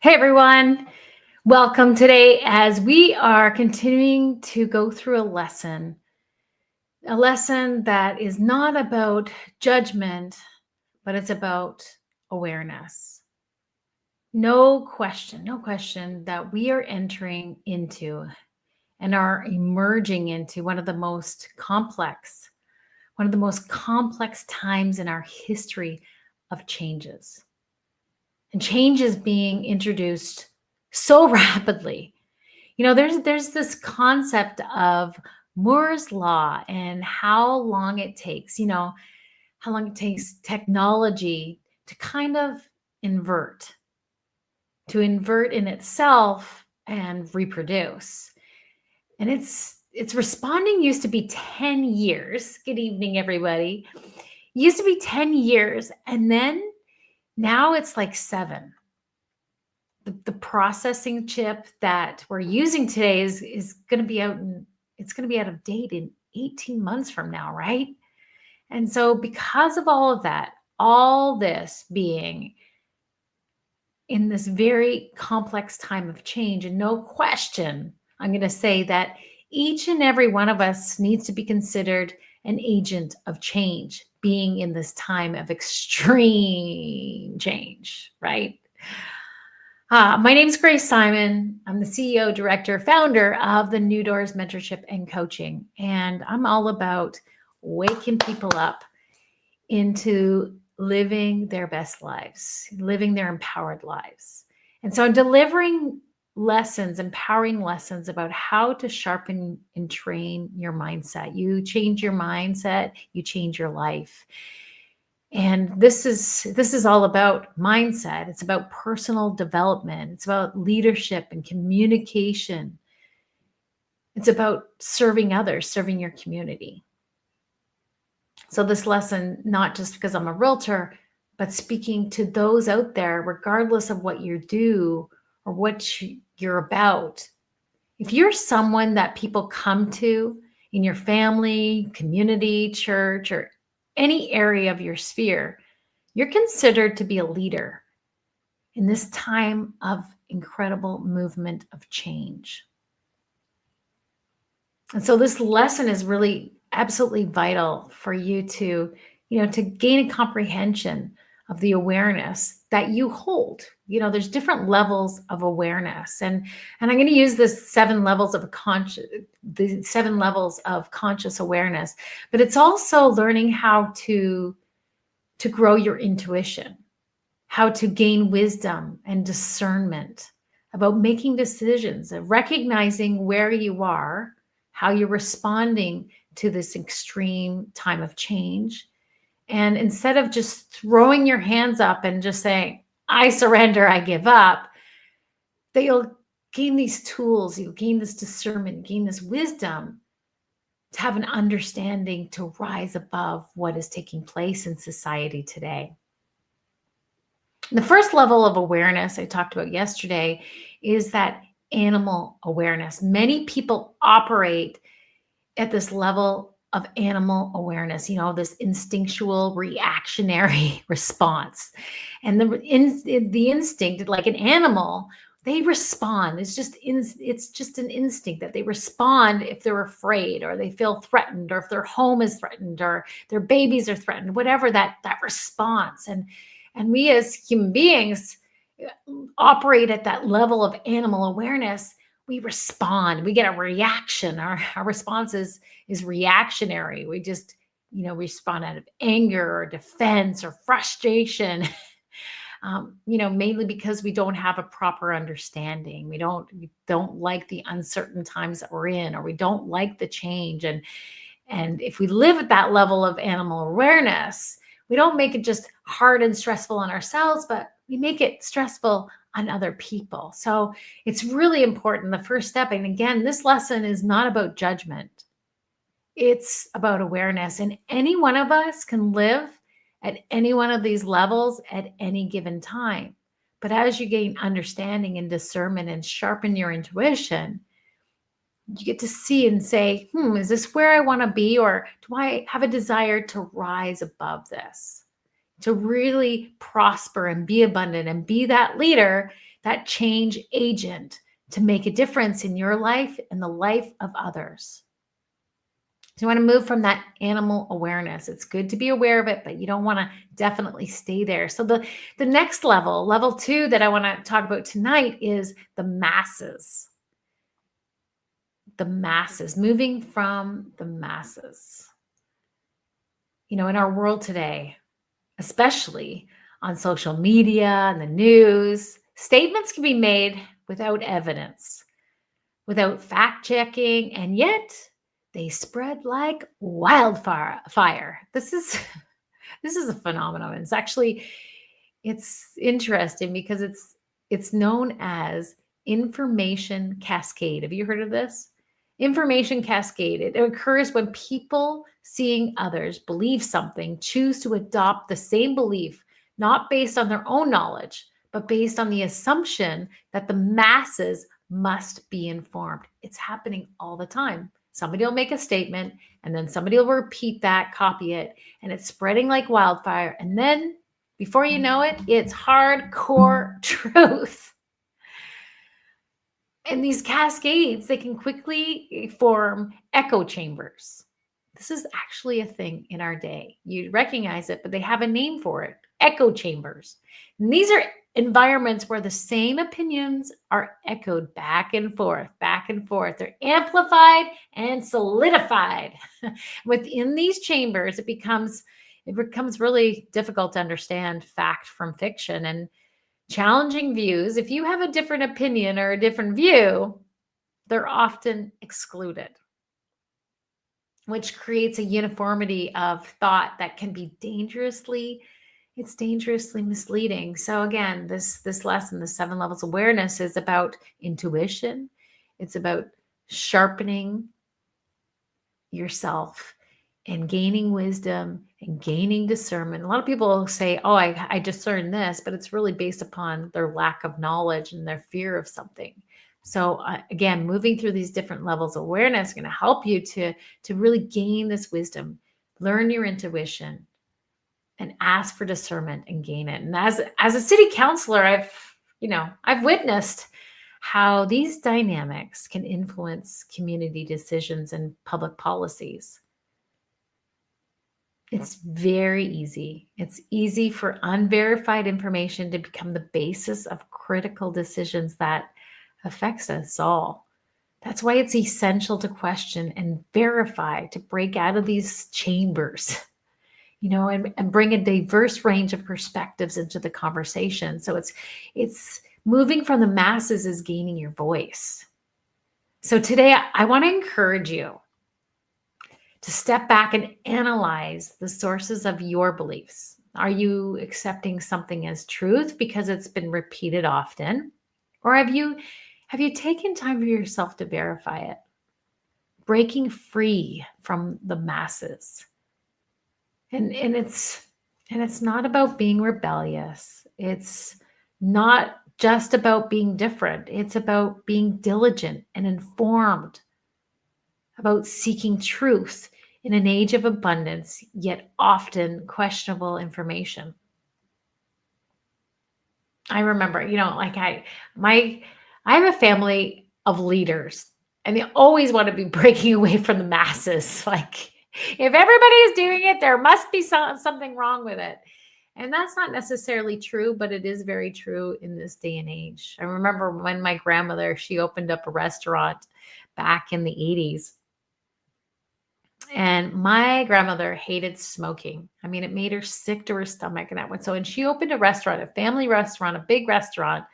Hey everyone, welcome today as we are continuing to go through a lesson that is not about judgment, but it's about awareness. No question that we are entering into and are emerging into one of the most complex times in our history of changes. And change is being introduced so rapidly. There's this concept of Moore's law and how long it takes, how long it takes technology to kind of invert, to invert in itself and reproduce. And it's responding used to be 10 years. Good evening, everybody. Used to be 10 years, and then now it's like 7. The processing chip that we're using today is going to be it's going to be out of date in 18 months from now, right? And so because of all of that, all this being in this very complex time of change, and no question, I'm going to say that each and every one of us needs to be considered an agent of change, being in this time of extreme change, right? My name is Grace Simon. I'm the CEO, director, founder of the New Doors Mentorship and Coaching. And I'm all about waking people up into living their best lives, living their empowered lives. And so I'm delivering lessons, empowering lessons about how to sharpen and train your mindset. You change your mindset, you change your life. And this is all about mindset. It's about personal development. It's about leadership and communication. It's about serving others, serving your community. So this lesson, not just because I'm a realtor, but speaking to those out there, regardless of what you do or what you're about. If you're someone that people come to in your family, community, church, or any area of your sphere, you're considered to be a leader in this time of incredible movement of change. And so this lesson is really absolutely vital for you to, to gain a comprehension of the awareness that you hold. There's different levels of awareness. And I'm going to use this 7 levels of the 7 levels of conscious awareness, but it's also learning how to grow your intuition, how to gain wisdom and discernment about making decisions, of recognizing where you are, how you're responding to this extreme time of change. And instead of just throwing your hands up and just saying, I surrender, I give up, that you'll gain these tools, you'll gain this discernment, gain this wisdom to have an understanding to rise above what is taking place in society today. The first level of awareness I talked about yesterday is that animal awareness. Many people operate at this level of animal awareness, this instinctual reactionary response. And the instinct, like an animal, they respond. It's just an instinct that they respond if they're afraid or they feel threatened or if their home is threatened or their babies are threatened, whatever that response. And we as human beings operate at that level of animal awareness. We respond, we get a reaction. Our response is reactionary. We just, respond out of anger or defense or frustration. Mainly because we don't have a proper understanding. We don't like the uncertain times that we're in, or we don't like the change. And if we live at that level of animal awareness, we don't make it just hard and stressful on ourselves, but we make it stressful on other people. So it's really important. The first step, and again, this lesson is not about judgment. It's about awareness. And any one of us can live at any one of these levels at any given time. But as you gain understanding and discernment and sharpen your intuition, you get to see and say, is this where I want to be? Or do I have a desire to rise above this, to really prosper and be abundant and be that leader that change agent to make a difference in your life and the life of others. So you want to move from that animal awareness. It's good to be aware of it, but you don't want to definitely stay there. So the next level, level 2 that I want to talk about tonight is the masses. The masses, moving from the masses. In our world today, especially on social media and the news, statements can be made without evidence, without fact checking, and yet they spread like wildfire. This is a phenomenon. It's interesting because it's known as information cascade. Have you heard of this? Information cascade. It occurs when people seeing others believe something choose to adopt the same belief, not based on their own knowledge, but based on the assumption that the masses must be informed. It's happening all the time. Somebody will make a statement and then somebody will repeat that, copy it, and it's spreading like wildfire. And then before you know it, it's hardcore truth. And these cascades, they can quickly form echo chambers. This is actually a thing in our day. You recognize it, but they have a name for it, echo chambers. And these are environments where the same opinions are echoed back and forth, back and forth. They're amplified and solidified. Within these chambers, it becomes really difficult to understand fact from fiction and challenging views. If you have a different opinion or a different view, they're often excluded, which creates a uniformity of thought that can be dangerously misleading. So again, this lesson, the 7 levels of awareness, is about intuition. It's about sharpening yourself and gaining wisdom and gaining discernment. A lot of people say, oh, I discern this, but it's really based upon their lack of knowledge and their fear of something. So again, moving through these different levels of awareness is going to help you to really gain this wisdom, learn your intuition, and ask for discernment and gain it. And as a city councilor, I've witnessed how these dynamics can influence community decisions and public policies. It's very easy. It's easy for unverified information to become the basis of critical decisions that affects us all. That's why it's essential to question and verify, to break out of these chambers, and bring a diverse range of perspectives into the conversation. So it's moving from the masses is gaining your voice. So today I want to encourage you to step back and analyze the sources of your beliefs. Are you accepting something as truth because it's been repeated often? Or have you taken time for yourself to verify it? Breaking free from the masses. And it's not about being rebellious. It's not just about being different. It's about being diligent and informed, about seeking truth in an age of abundance, yet often questionable information. I remember, I have a family of leaders, and they always want to be breaking away from the masses. Like, if everybody is doing it, there must be something wrong with it. And that's not necessarily true, but it is very true in this day and age. I remember when my grandmother, she opened up a restaurant back in the 80s. And my grandmother hated smoking. I mean, it made her sick to her stomach. And she opened a restaurant, a family restaurant, a big restaurant.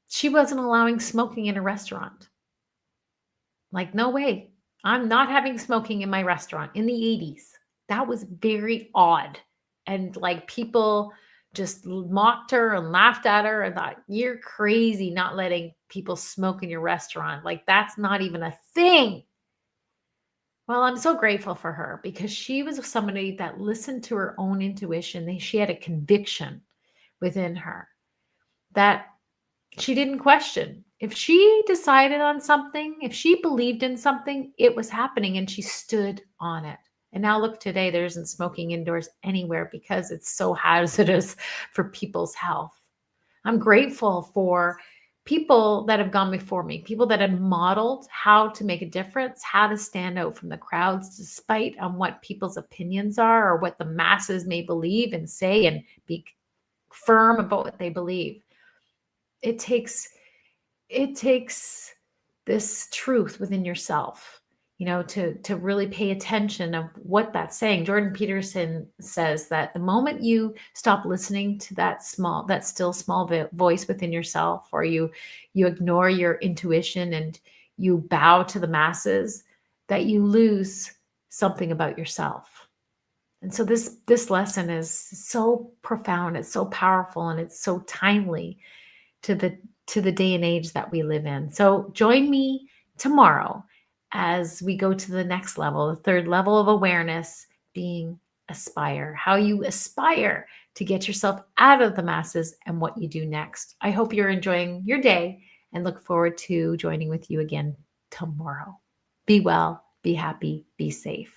She wasn't allowing smoking in a restaurant. Like, no way. I'm not having smoking in my restaurant in the 80s. That was very odd. And like, people just mocked her and laughed at her and thought, you're crazy not letting people smoke in your restaurant. Like, that's not even a thing. Well, I'm so grateful for her because she was somebody that listened to her own intuition. She had a conviction within her that she didn't question. If she decided on something, if she believed in something, it was happening and she stood on it. And now look, today there isn't smoking indoors anywhere because it's so hazardous for people's health. I'm grateful for people that have gone before me, people that have modeled how to make a difference, how to stand out from the crowds despite on what people's opinions are or what the masses may believe and say, and be firm about what they believe. It takes this truth within yourself, to really pay attention of what that's saying. Jordan Peterson says that the moment you stop listening to that still small voice within yourself, or you ignore your intuition and you bow to the masses, that you lose something about yourself. And so this lesson is so profound, it's so powerful, and it's so timely to the day and age that we live in. So join me tomorrow as we go to the next level, the third level of awareness, being aspire, how you aspire to get yourself out of the masses and what you do next. I hope you're enjoying your day and look forward to joining with you again tomorrow. Be well, be happy, be safe.